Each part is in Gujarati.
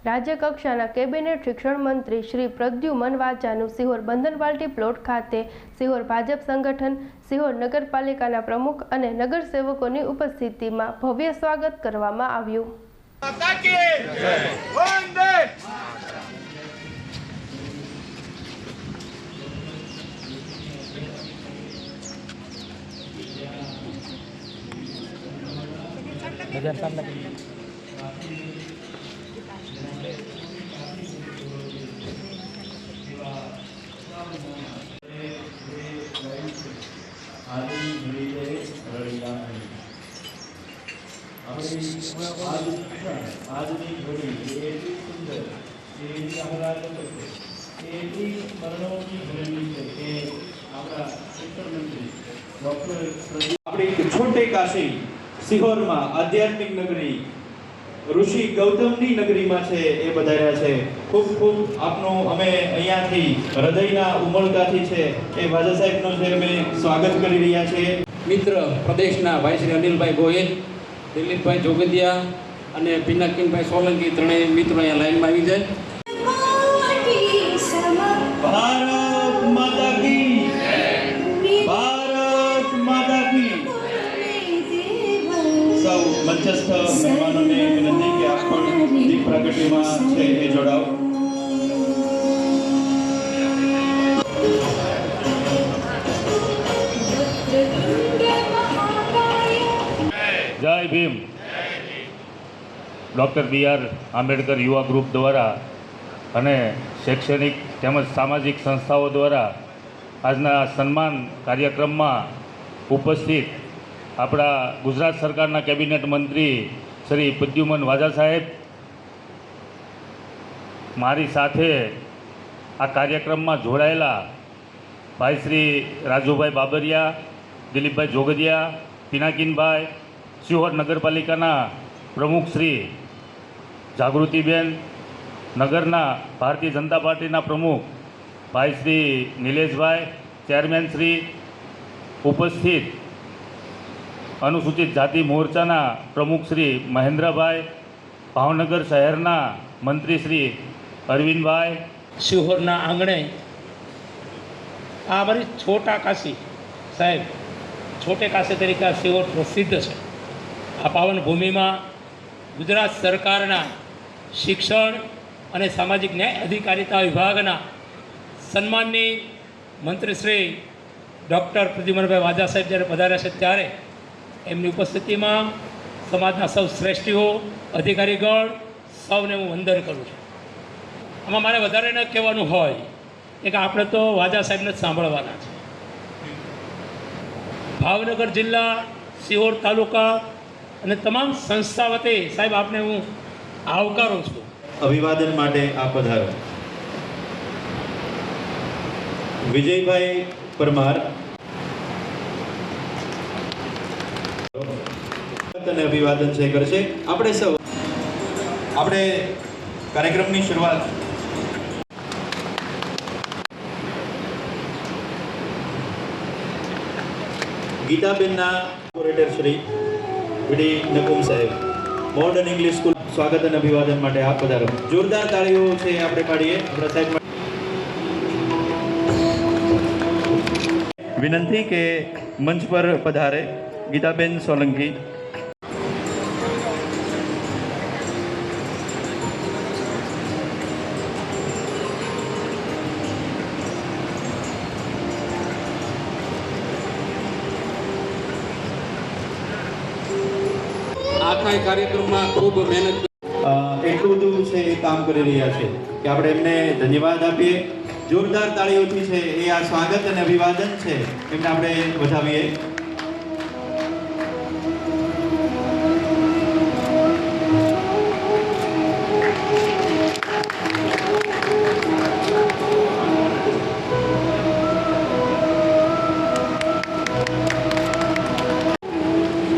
રાજ્ય કક્ષાના કેબિનેટ શિક્ષણ મંત્રી શ્રી પ્રદ્યુમન વાજાનું સિહોર બંધનવાલટી પ્લોટ ખાતે સિહોર ભાજપ સંગઠન, સિહોર નગરપાલિકાના પ્રમુખ અને નગરસેવકોની ઉપસ્થિતિમાં ભવ્ય સ્વાગત કરવામાં આવ્યું. छोटे काशी सिहोर में आध्यात्मिक नगरी ऋषि गौतमनी नगरी में छे ए बधाया छे. खूब खूब आपनो अमे अहींयाथी हृदयना उमळकाथी छे ए वाजा साहेबनो छे अमे स्वागत करी रह्या छे. मित्र प्रदेशना भाई श्री अनिलभाई गोहिल, दिलीपभाई जोगदिया અને પિનાકીનભાઈ સોલંકી ત્રણેય મિત્રો અહીંયા લાઈનમાં આવી જાય. ભારત માતા કી જય. ભારત માતા કી. સૌ મંચસ્થ મહેમાનોને વિનંતી કે આપ પણ દીપ પ્રગટીમાં છે એ જોડાઓ. જય ભીમ. ડૉક્ટર BR આંબેડકર યુવા ગ્રુપ દ્વારા અને શૈક્ષણિક તેમજ સામાજિક સંસ્થાઓ દ્વારા આજના સન્માન કાર્યક્રમમાં ઉપસ્થિત આપણા ગુજરાત સરકારના કેબિનેટ મંત્રી શ્રી પ્રદ્યુમન વાજા સાહેબ, મારી સાથે આ કાર્યક્રમમાં જોડાયેલા ભાઈ શ્રી રાજુભાઈ બાબરિયા, દિલીપભાઈ જોગદિયા, પિનાકીનભાઈ, સિહોર નગરપાલિકાના પ્રમુખ શ્રી જાગૃતિબેન, નગરના ભારતીય જનતા પાર્ટીના પ્રમુખ ભાઈ શ્રી નિલેશભાઈ, ચેરમેન શ્રી, ઉપસ્થિત અનુસૂચિત જાતિ મોરચાના પ્રમુખ શ્રી મહેન્દ્રભાઈ, ભાવનગર શહેરના મંત્રી શ્રી અરવિંદભાઈ. સિહોરના આંગણે આ અમારી છોટા કાશી સાહેબ, છોટે કાશી તરીકે સિહોર પ્રસિદ્ધ છે. આ પાવન ભૂમિમાં ગુજરાત સરકારના શિક્ષણ અને સામાજિક ન્યાય અધિકારીતા વિભાગના સન્માનની મંત્રી શ્રી ડૉક્ટર પ્રદ્યુમનભાઈ વાજા સાહેબ જ્યારે પધાર્યા છે ત્યારે એમની ઉપસ્થિતિમાં સમાજના સૌ શ્રેષ્ઠીઓ, અધિકારીગણ સૌને હું વંદન કરું છું. આમાં મારે વધારે ન કહેવાનું હોય કે આપણે તો વાજા સાહેબને જ સાંભળવાના છે. ભાવનગર જિલ્લા, સિહોર તાલુકા અને તમામ સંસ્થા વતી સાહેબ આપને હું આવકારું છું. અભિવાદન માટે આપ પધારો. વિજયભાઈ પરમાર અને અભિવાદન છે કરશે. આપણે સૌ આપણે કાર્યક્રમની શરૂઆત ગીતાબેનના કોર્પોરેટર શ્રી વીડી નકુમ સાહેબ, મોડર્ન ઇંગ્લિશ સ્કૂલ, સ્વાગત અને અભિવાદન માટે આપ પધારો. જોરદાર તાળીઓ છે આપણે પાડીએ આપણા સાહેબ. વિનંતી કે મંચ પર પધારે ગીતાબેન સોલંકી. આખા કાર્યક્રમમાં ખૂબ મહેનત એટલું બધું છે એ કામ કરી રહ્યા છે કે આપણે એમને ધન્યવાદ આપીએ. જોરદાર તાળીઓથી છે એ આ સ્વાગત અને અભિવાદન છે એમને આપણે વધાવીએ.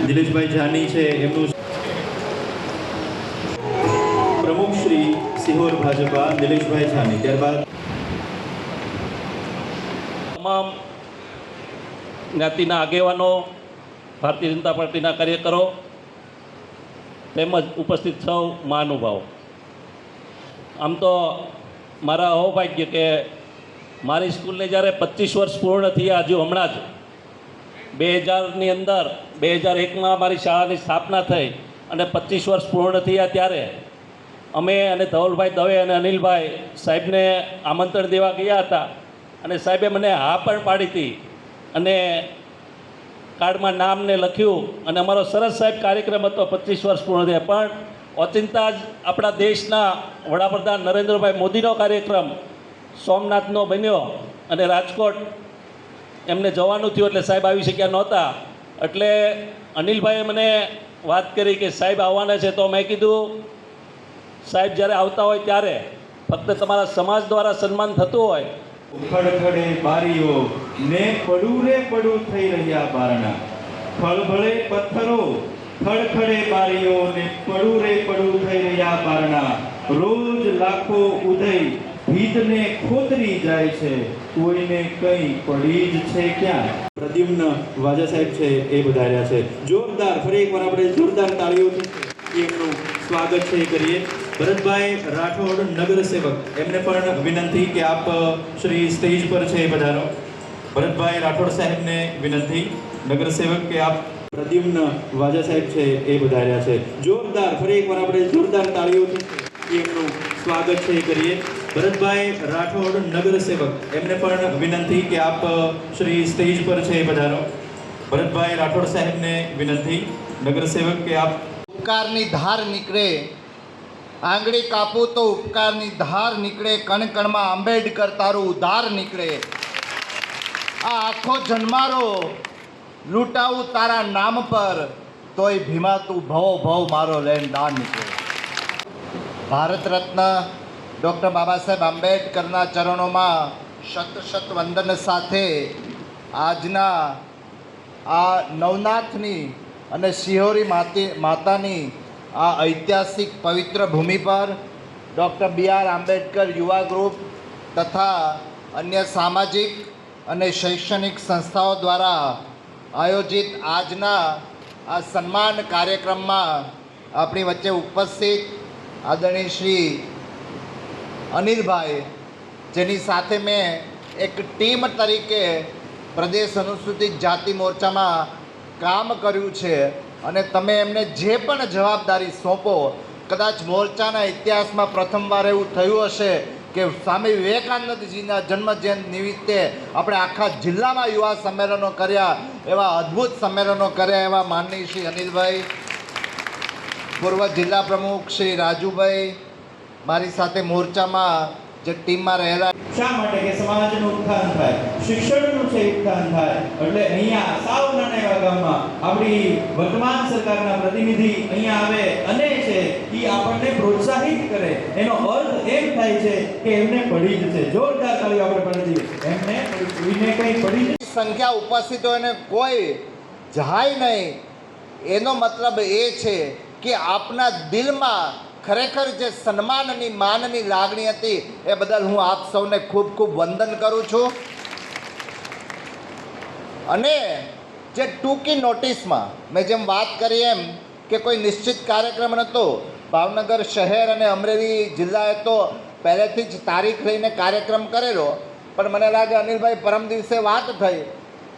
દિલેશભાઈ જાની છે એમનું પ્રમુખ શ્રી સિહોર ભાજપા દિલેશભાઈ જાની. ત્યારબાદ તમામ જ્ઞાતિના આગેવાનો, ભારતીય જનતા પાર્ટીના કાર્યકરો તેમજ ઉપસ્થિત સૌ મહાનુભાવો, આમ તો મારા અહોભાગ્ય કે મારી સ્કૂલને જ્યારે 25 વર્ષ પૂર્ણ થયા હજુ હમણાં જ 2000ની અંદર 2001માં મારી શાળાની સ્થાપના થઈ અને 25 વર્ષ પૂર્ણ થયા ત્યારે અમે અને ધવલભાઈ દવે અને અનિલભાઈ સાહેબને આમંત્રણ દેવા ગયા હતા અને સાહેબે મને હા પણ પાડી હતી અને કાર્ડમાં નામને લખ્યું અને અમારો સરસ સાહેબ કાર્યક્રમ હતો 25 વર્ષ પૂર્ણ થયા. પણ ઓચિંતા જ આપણા દેશના વડાપ્રધાન નરેન્દ્રભાઈ મોદીનો કાર્યક્રમ સોમનાથનો બન્યો અને રાજકોટ એમને જવાનું થયું એટલે સાહેબ આવી શક્યા નહોતા. એટલે અનિલભાઈએ મને વાત કરી કે સાહેબ આવવાના છે. તો મેં કીધું સાહેબ જ્યારે આવતા હોય ત્યારે ફક્ત તમારા સમાજ દ્વારા સન્માન થતું હોય. ખડખડે બારીઓ ને પડું રે પડું થઈ રહ્યા બારણા, ખળભળે પથ્થરો ખડખડે બારીઓ ને પડું રે પડું થઈ રહ્યા બારણા, રોજ લાખો ઉદય ભીતને ખોતરી જાય છે, કોઈને કઈ પડી જ છે ક્યાં. પ્રદ્યુમ્ન વાજા સાહેબ છે એ વધાર્યા છે. જોરદાર, ફરી એકવાર આપણે જોરદાર તાળીઓથી એમનું સ્વાગત છે એ કરીએ. ભરતભાઈ રાઠોડ નગર સેવક, એમને પણ વિનંતી કે આપ શ્રી સ્ટેજ પર છે પધારો. ભરતભાઈ રાઠોડ સાહેબને વિનંતી, નગર સેવક, કે આપ પ્રદ્યુમ્ન વાજા સાહેબ છે એ વધાર્યા છે. જોરદાર, ફરી એકવાર આપણે જોરદાર તાળીઓથી એમનું સ્વાગત છે એ કરીએ. ભરતભાઈ રાઠોડ નગર સેવક, એમને પણ વિનંતી કે આપ શ્રી સ્ટેજ પર છે પધારો. ભરતભાઈ રાઠોડ સાહેબને વિનંતી, નગર સેવક, કે આપ. ઉપકારની ધાર નીકળે, આંગળી કાપું તો ઉપકારની ધાર નીકળે, કણ કણમાં આંબેડકર તારું ઉધાર નીકળે. આ આખો જન્મારો લૂંટાવું તારા નામ પર, તોય ભીમા તું ભવો ભવ મારો લઈને દાન નીકળે. ભારત રત્ન ડૉક્ટર બાબા સાહેબ આંબેડકરના ચરણોમાં શત શત વંદન સાથે આજના આ નવનાથની અને શિહોરી માતાની આ ઐતિહાસિક પવિત્ર ભૂમિ પર ડૉક્ટર B.R. આંબેડકર યુવા ગ્રુપ તથા અન્ય સામાજિક અને શૈક્ષણિક સંસ્થાઓ દ્વારા આયોજિત આજના આ સન્માન કાર્યક્રમમાં આપણી વચ્ચે ઉપસ્થિત આદરણીય શ્રી અનિલભાઈ, જેની સાથે મેં એક ટીમ તરીકે પ્રદેશ અનુસૂચિત જાતિ મોરચામાં કામ કર્યું છે અને તમે એમને જે પણ જવાબદારી સોંપો, કદાચ મોરચાના ઇતિહાસમાં પ્રથમવાર એવું થયું હશે કે સ્વામી વિવેકાનંદજીના જન્મજયંતિ નિમિત્તે આપણે આખા જિલ્લામાં યુવા સંમેલનો કર્યા, એવા અદ્ભુત સંમેલનો કર્યા એવા માનનીય શ્રી અનિલભાઈ, પૂર્વ જિલ્લા પ્રમુખ શ્રી રાજુભાઈ, મારી સાથે મોરચામાં જે ટીમમાં રહેલા. શા માટે? કે સમાજનું ઉત્થાન થાય, શિક્ષણનું છે ઉત્થાન થાય. એટલે અહીંયા સાવ નાના એવા ગામમાં આપણી વર્તમાન સરકારના પ્રતિનિધિ અહીંયા આવે અને છે એ આપણને પ્રોત્સાહિત કરે. એનો અર્થ એમ થાય છે કે એમને પડી જ છે. જોરદાર તાળીઓ આપણે પાડી દઈએ. એમને કોઈને કંઈ પડી જ. સંખ્યા ઉપસ્થિત હોય ને કોઈ જાય નહીં, એનો મતલબ એ છે કે આપના દિલમાં ખરેખર જે સન્માનની માનની લાગણી હતી એ બદલ હું આપ સૌને ખૂબ ખૂબ વંદન કરું છું. અને જે ટૂંકી નોટિસમાં મેં જેમ વાત કરી એમ કે કોઈ નિશ્ચિત કાર્યક્રમ નહોતો, ભાવનગર શહેર અને અમરેલી જિલ્લાએ તો પહેલેથી જ તારીખ લઈને કાર્યક્રમ કરેલો, પણ મને લાગે અનિલભાઈ પરમ દિવસે વાત થઈ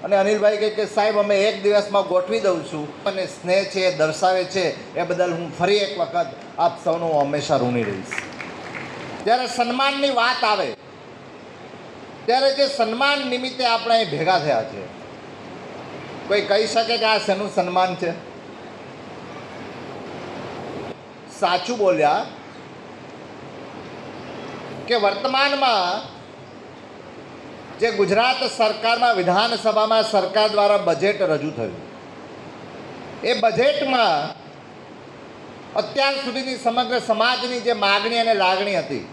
અને અનિલભાઈ કહે કે સાહેબ અમે એક દિવસમાં ગોઠવી દઉં છું. અને સ્નેહ છે એ દર્શાવે છે એ બદલ હું ફરી એક વખત આપ સૌનું હંમેશા ઋણી રહીશ. જ્યારે સન્માનની વાત આવે ત્યારે જે સન્માન નિમિત્તે આપણે અહીં ભેગા થયા છે, કોઈ કહી શકે કે આ શેનું સન્માન છે? સાચું બોલ્યા કે વર્તમાનમાં જે ગુજરાત સરકારમાં વિધાનસભામાં સરકાર દ્વારા બજેટ રજૂ થયું, એ બજેટમાં અત્યાર સુધીની સમગ્ર સમાજની જે માગણી અને લાગણી હતી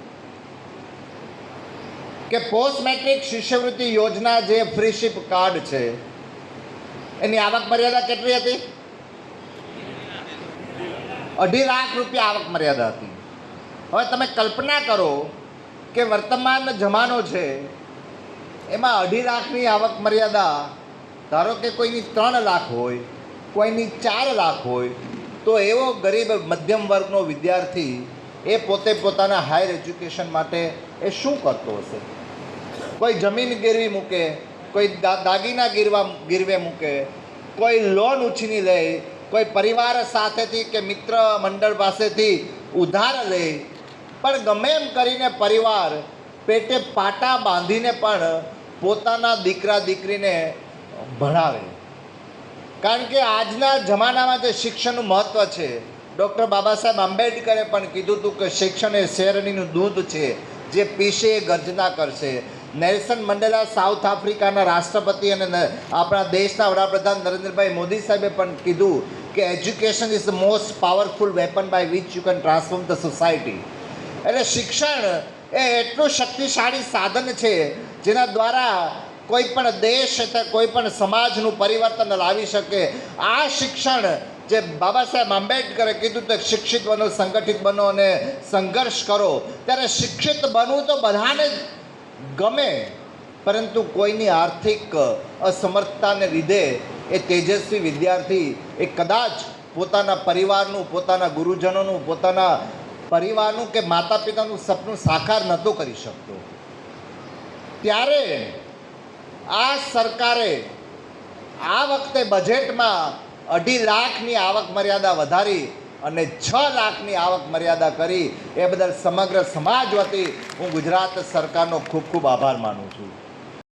કે પોસ્ટ મેટ્રિક શિષ્યવૃત્તિ યોજના જે ફ્રીશીપ કાર્ડ છે એની આવક મર્યાદા કેટલી હતી? 2.5 લાખ રૂપિયા આવક મર્યાદા હતી. હવે તમે કલ્પના કરો કે વર્તમાન જમાનો છે એમાં 2.5 લાખની આવક મર્યાદા, ધારો કે કોઈની 3 લાખ હોય, કોઈની 4 લાખ હોય, તો એવો ગરીબ મધ્યમ વર્ગનો વિદ્યાર્થી એ પોતે પોતાના હાયર એજ્યુકેશન માટે એ શું કરતો હશે? કોઈ જમીન ગીરવી મૂકે, કોઈ દાગીના ગીરવે મૂકે, કોઈ લોન ઉછીની લે, કોઈ પરિવાર સાથેથી કે મિત્ર મંડળ પાસેથી ઉધાર લે, પણ ગમે એમ કરીને પરિવાર પેટે પાટા બાંધીને પણ પોતાના દીકરા દીકરીને ભણાવે. કારણ કે આજના જમાનામાં જે શિક્ષણનું મહત્ત્વ છે, ડૉક્ટર બાબા સાહેબ આંબેડકરે પણ કીધું હતું કે શિક્ષણ એ શેરડીનું દૂધ છે, જે પીશે એ ગર્જના કરશે. નેલ્સન મંડેલા સાઉથ આફ્રિકાના રાષ્ટ્રપતિ અને આપણા દેશના વડાપ્રધાન નરેન્દ્રભાઈ મોદી સાહેબે પણ કીધું કે education is the most powerful weapon by which you can transform the society. એટલે શિક્ષણ એ એટલું શક્તિશાળી સાધન છે જેના દ્વારા કોઈ પણ દેશ અથવા કોઈ પણ સમાજનું પરિવર્તન લાવી શકે. આ શિક્ષણ જે બાબા સાહેબ આંબેડકરે કીધું તો શિક્ષિત બનો, સંગઠિત બનો અને સંઘર્ષ કરો. ત્યારે શિક્ષિત બનવું તો બધાને જ ગમે, પરંતુ કોઈની આર્થિક અસમર્થતાને લીધે એ તેજસ્વી વિદ્યાર્થી એ કદાચ પોતાના પરિવારનું, પોતાના ગુરુજનોનું, પોતાના પરિવારનું કે માતા પિતાનું સપનું સાકાર નહોતો કરી શકતો. ત્યારે આ સરકારે આ વખતે બજેટમાં 2.5 લાખની આવક મર્યાદા વધારી અને 6 લાખની આવક મર્યાદા કરી. એ બદલ સમગ્ર સમાજ વતી હું ગુજરાત સરકારનો ખૂબ ખૂબ આભાર માનું છું.